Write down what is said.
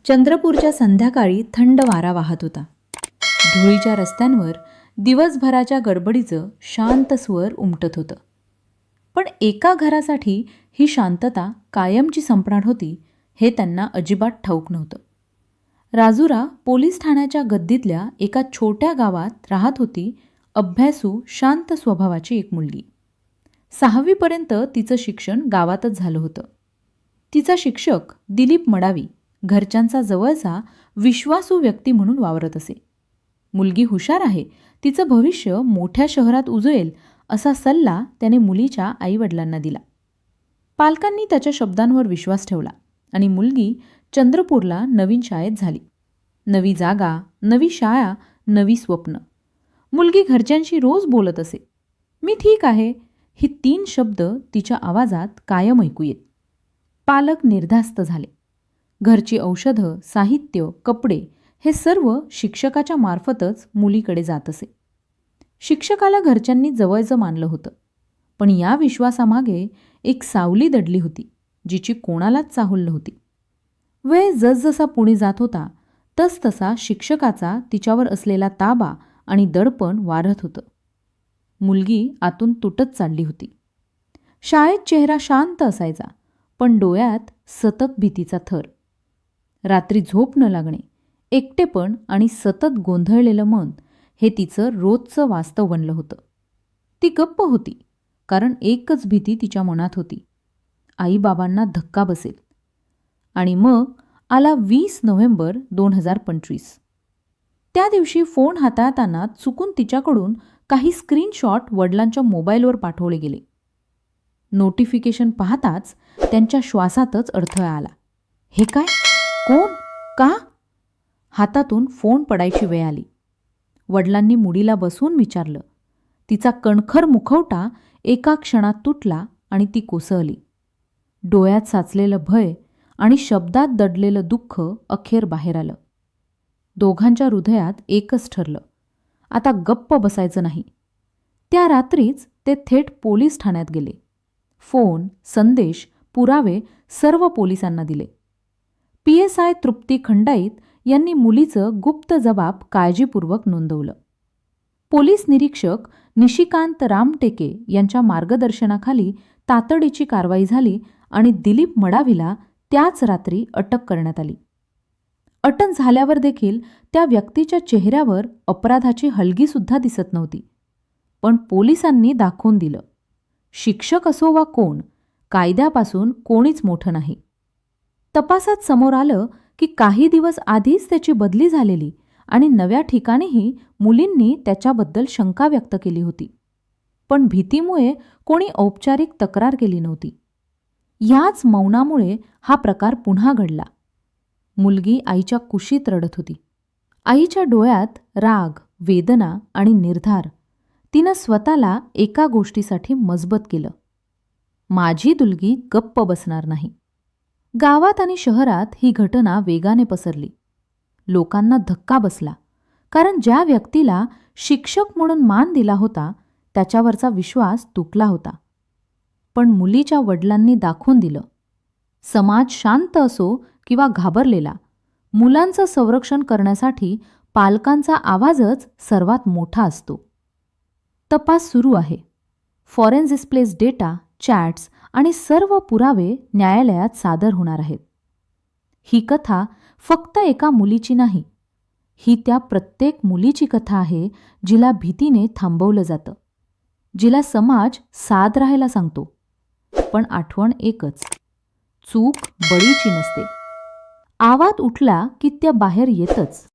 चंद्रपूरच्या संध्याकाळी थंड वारा वाहत होता. धुळीच्या रस्त्यांवर दिवसभराच्या गडबडीचं शांत स्वर उमटत होतं. पण एका घरासाठी ही शांतता कायमची संपणार होती हे त्यांना अजिबात ठाऊक नव्हतं. राजुरा पोलीस ठाण्याच्या गद्दीतल्या एका छोट्या गावात राहत होती अभ्यासू शांत स्वभावाची एक मुलगी. 6वीपर्यंत तिचं शिक्षण गावातच झालं होतं. तिचा शिक्षक दिलीप मडावी घरच्यांचा जवळचा विश्वासू व्यक्ती म्हणून वावरत असे. मुलगी हुशार आहे, तिचं भविष्य मोठ्या शहरात उजळेल असा सल्ला त्याने मुलीच्या आईवडिलांना दिला. पालकांनी त्याच्या शब्दांवर विश्वास ठेवला आणि मुलगी चंद्रपूरला नवीन शाळेत झाली. नवी जागा, नवी शाळा, नवी स्वप्न. मुलगी घरच्यांशी रोज बोलत असे. मी ठीक आहे ही 3 शब्द तिच्या आवाजात कायम ऐकू येत. पालक निर्धास्त झाले. घरची औषधं, साहित्य, कपडे हे सर्व शिक्षकाच्या मार्फतच मुलीकडे जात असे. शिक्षकाला घरच्यांनी जवळचं मानलं होतं, पण या विश्वासामागे एक सावली दडली होती जिची कोणालाच चाहुल नव्हती. वेळ जसजसा पुढे जात होता तसतसा शिक्षकाचा तिच्यावर असलेला ताबा आणि दडपण वाढत होतं. मुलगी आतून तुटत चालली होती. शाळेत चेहरा शांत असायचा, पण डोळ्यात सतत भीतीचा थर. रात्री झोप न लागणे, एकटेपण आणि सतत गोंधळलेलं मन हे तिचं रोजचं वास्तव बनलं होतं. ती गप्प होती, कारण एकच भीती तिच्या मनात होती, आईबाबांना धक्का बसेल. आणि मग आला 20 नोव्हेंबर 2025. त्या दिवशी फोन हाताळताना चुकून तिच्याकडून काही स्क्रीनशॉट वडिलांच्या मोबाईलवर पाठवले गेले. नोटिफिकेशन पाहताच त्यांच्या श्वासातच अडथळा आला. हे काय? कोण? का? हातातून फोन पडायची वेळ आली. वडिलांनी मुलीला बसवून विचारलं. तिचा कणखर मुखवटा एका क्षणात तुटला आणि ती कोसळली. डोळ्यात साचलेलं भय आणि शब्दात दडलेलं दुःख अखेर बाहेर आलं. दोघांच्या हृदयात एकच ठरलं, आता गप्प बसायचं नाही. त्या रात्रीच ते थेट पोलीस ठाण्यात गेले. फोन, संदेश, पुरावे सर्व पोलिसांना दिले. PSI तृप्ती खंडाईत यांनी मुलीचं गुप्त जबाब काळजीपूर्वक नोंदवलं. पोलीस निरीक्षक निशिकांत रामटेके यांच्या मार्गदर्शनाखाली तातडीची कारवाई झाली आणि दिलीप मडावीला त्याच रात्री अटक करण्यात आली. अटक झाल्यावर देखील त्या व्यक्तीच्या चेहऱ्यावर अपराधाची हलगीसुद्धा दिसत नव्हती. पण पोलिसांनी दाखवून दिलं, शिक्षक असो वा कोण, कायद्यापासून कोणीच मोठं नाही. तपासात समोर आलं की काही दिवस आधीच त्याची बदली झालेली आणि नव्या ठिकाणीही मुलींनी त्याच्याबद्दल शंका व्यक्त केली होती. पण भीतीमुळे कोणी औपचारिक तक्रार केली नव्हती. याच मौनामुळे हा प्रकार पुन्हा घडला. मुलगी आईच्या कुशीत रडत होती. आईच्या डोळ्यात राग, वेदना आणि निर्धार. तिनं स्वतःला एका गोष्टीसाठी मजबूत केलं, माझी दुलगी गप्प बसणार नाही. गावात आणि शहरात ही घटना वेगाने पसरली. लोकांना धक्का बसला, कारण ज्या व्यक्तीला शिक्षक म्हणून मान दिला होता त्याच्यावरचा विश्वास तुटला होता. पण मुलीच्या वडिलांनी दाखवून दिलं, समाज शांत असो किंवा घाबरलेला, मुलांचं संरक्षण करण्यासाठी पालकांचा आवाजच सर्वात मोठा असतो. तपास सुरू आहे. फॉरेन्सिक डेटा, चॅट्स आणि सर्व पुरावे न्यायालयात सादर होणार आहेत. ही कथा फक्त एका मुलीची नाही, ही त्या प्रत्येक मुलीची कथा आहे जिला भीतीने थांबवलं जातं, जिला समाज साथ राहायला सांगतो. पण आठवण एकच, चूक बळीची नसते. आवाज उठला की त्या बाहेर येतच.